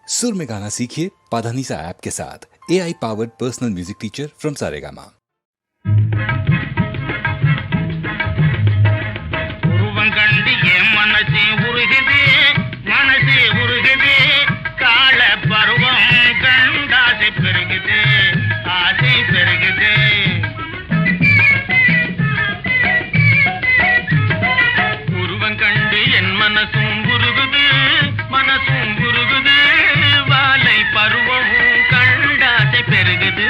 सुर में गाना सीखिए पाधानीसा ऐप के साथ। AI powered personal music teacher from Saregama. கண்டு என் மனசே உருகுது, மனசே உருகுது, கால பருவம் கண்டாசை பெருகுது, ஆசை பெருகுது. உருவம் கண்டு என் மனசும் உருகுது, மனசும் உருகுது, வாலை பருவம் கண்டாசை பெருகுது,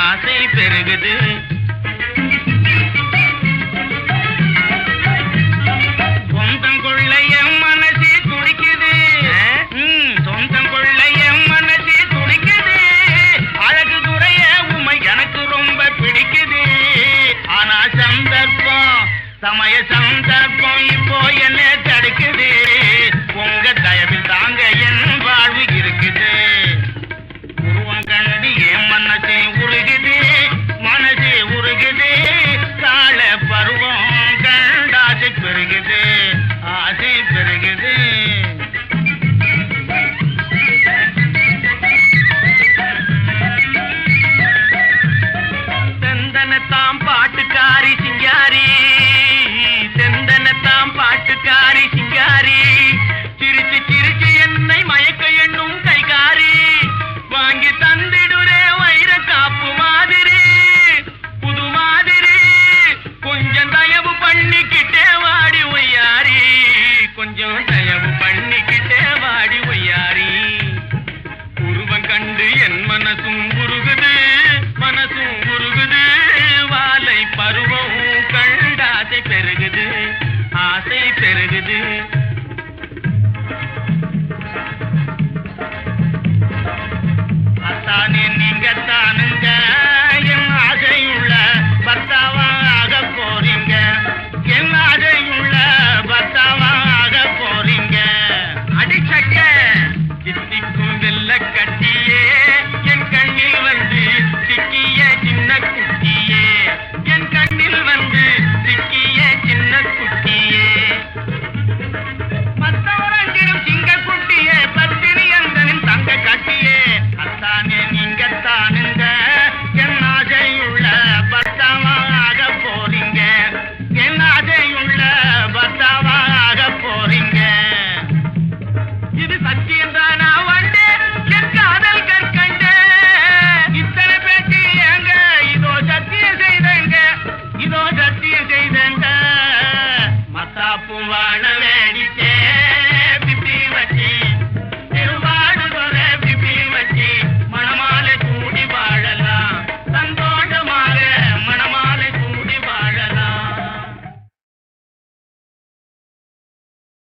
ஆசை பெருகுது. சமய சந்தர்ப்பம் இப்போ என்ன தடுக்குது, உங்க தயவில் தாங்க என் வாழ்வு இருக்குது. உருவம் கண்டு என் மனசே உருகுது, மனசே உருகுது, கால பருவம் கண்டாசை பெருகுது, ஆசை பெருகுது. செந்தனத்தாம் பாட்டுக்காரி சிங்காரி, செந்தனத்தாம் பாட்டுக்காரி சிங்காரி, சிரிச்சு சிரிச்சு என்னை மயக்க எண்ணும் கைகாரி, வாங்கி தந்திடுரே வைர காப்பு மாதிரி, புது மாதிரி, கொஞ்சம் தயவு பண்ணிக்கிட்டே வாடி ஒய்யாரி, கொஞ்சம் தயவு பண்ணிக்கிட்டே வாடி ஒய்யாரி. உருவம் கண்டு என் மனசும் உருகுது, மனசும் உருகுது, வாலை பருவம் கண்டாசை பெருகுது, ஆசை பெருகுது. அத்தானே நீங்கத்தானுங்க என் ஆசையுள்ள பர்த்தாவாக போறீங்க, என் ஆசையுள்ள பர்த்தாவாக போறீங்க. அடிச்சக்க சித்திக்கும் வெள்ள கட்டியே என் கண்ணில் வந்து